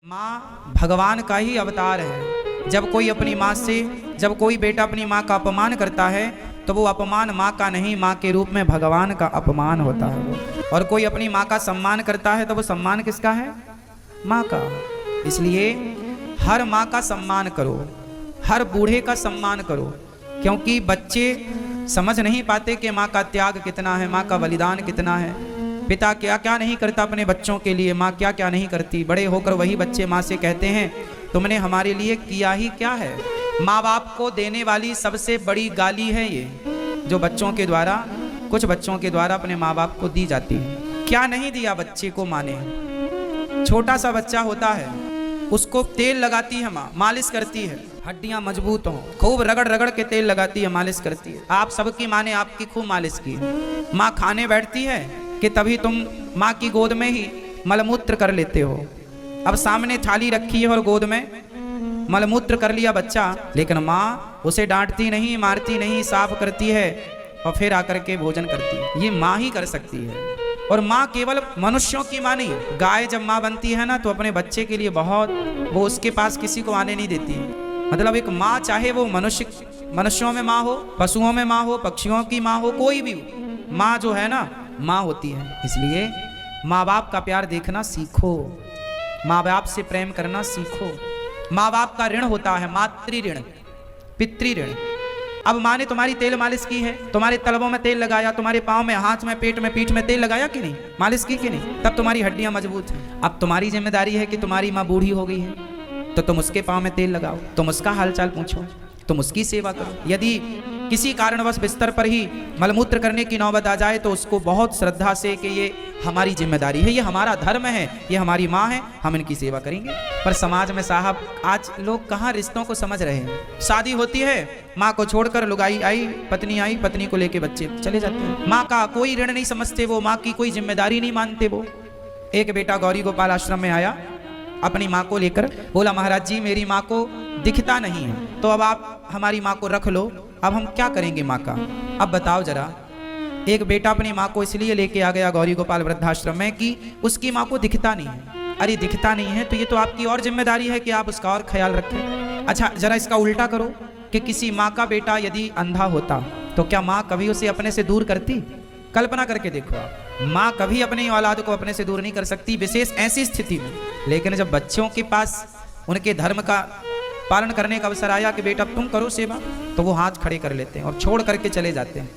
माँ भगवान का ही अवतार है। जब कोई बेटा अपनी माँ का अपमान करता है तो वो अपमान माँ का नहीं, माँ के रूप में भगवान का अपमान होता है। और कोई अपनी माँ का सम्मान करता है तो वो सम्मान किसका है? माँ का। इसलिए हर माँ का सम्मान करो, हर बूढ़े का सम्मान करो, क्योंकि बच्चे समझ नहीं पाते कि माँ का त्याग कितना है, माँ का बलिदान कितना है। पिता क्या क्या नहीं करता अपने बच्चों के लिए, माँ क्या क्या नहीं करती। बड़े होकर वही बच्चे माँ से कहते हैं तुमने हमारे लिए किया ही क्या है। माँ बाप को देने वाली सबसे बड़ी गाली है ये, जो बच्चों के द्वारा, कुछ बच्चों के द्वारा अपने माँ बाप को दी जाती है। क्या नहीं दिया बच्चे को माँ ने। छोटा सा बच्चा होता है, उसको तेल लगाती है माँ, मालिश करती है, हड्डियां मजबूत हों, खूब रगड़ रगड़ के तेल लगाती है, मालिश करती है। आप सबकी माँ ने आपकी खूब मालिश की है। माँ खाने बैठती है कि तभी तुम माँ की गोद में ही मलमूत्र कर लेते हो। अब सामने थाली रखी है और गोद में मलमूत्र कर लिया बच्चा, लेकिन माँ उसे डांटती नहीं, मारती नहीं, साफ करती है और फिर आकर के भोजन करती है। ये माँ ही कर सकती है। और माँ केवल मनुष्यों की माँ नहीं, गाय जब माँ बनती है ना तो अपने बच्चे के लिए बहुत, वो उसके पास किसी को आने नहीं देती। मतलब एक माँ चाहे वो मनुष्यों में माँ हो, पशुओं में माँ हो, पक्षियों की माँ हो, कोई भी माँ जो है ना माँ होती है। इसलिए माँ बाप का प्यार देखना सीखो, माँ बाप से प्रेम करना सीखो। माँ बाप का ऋण होता है, मातृ ऋण, पितृ ऋण। अब माँ ने तुम्हारी तेल मालिश की है, तुम्हारे तलवों में तेल लगाया, तुम्हारे पाँव में, हाथ में, पेट में, पीठ में तेल लगाया कि नहीं, मालिश की कि नहीं, तब तुम्हारी हड्डियां मजबूत हैं। अब तुम्हारी जिम्मेदारी है कि तुम्हारी माँ बूढ़ी हो गई है तो तुम उसके पाँव में तेल लगाओ, तुम उसका हालचाल पूछो, तुम उसकी सेवा करो। यदि किसी कारणवश बिस्तर पर ही मलमूत्र करने की नौबत आ जाए तो उसको बहुत श्रद्धा से कि ये हमारी जिम्मेदारी है, ये हमारा धर्म है, ये हमारी माँ है, हम इनकी सेवा करेंगे। पर समाज में साहब आज लोग कहाँ रिश्तों को समझ रहे हैं। शादी होती है, माँ को छोड़कर लुगाई आई, पत्नी को लेके बच्चे चले जाते हैं। माँ का कोई ऋण नहीं समझते वो, माँ की कोई जिम्मेदारी नहीं मानते वो। एक बेटा गौरी गोपाल आश्रम में आया अपनी माँ को लेकर, बोला महाराज जी मेरी माँ को दिखता नहीं है, तो अब आप हमारी माँ को रख लो, अब हम क्या करेंगे माँ का। अब बताओ जरा, एक बेटा अपनी माँ को इसलिए लेके आ गया गौरी गोपाल वृद्धाश्रम में कि उसकी माँ को दिखता नहीं है। अरे दिखता नहीं है तो ये तो आपकी और जिम्मेदारी है कि आप उसका और ख्याल रखें। अच्छा जरा इसका उल्टा करो कि किसी माँ का बेटा यदि अंधा होता तो क्या माँ कभी उसे अपने से दूर करती? कल्पना करके देखो आप, माँ कभी अपनी औलाद को अपने से दूर नहीं कर सकती, विशेष ऐसी स्थिति में। लेकिन जब बच्चों के पास उनके धर्म का पालन करने का अवसर आया कि बेटा तुम करो सेवा, तो वो हाथ खड़े कर लेते हैं और छोड़ करके चले जाते हैं।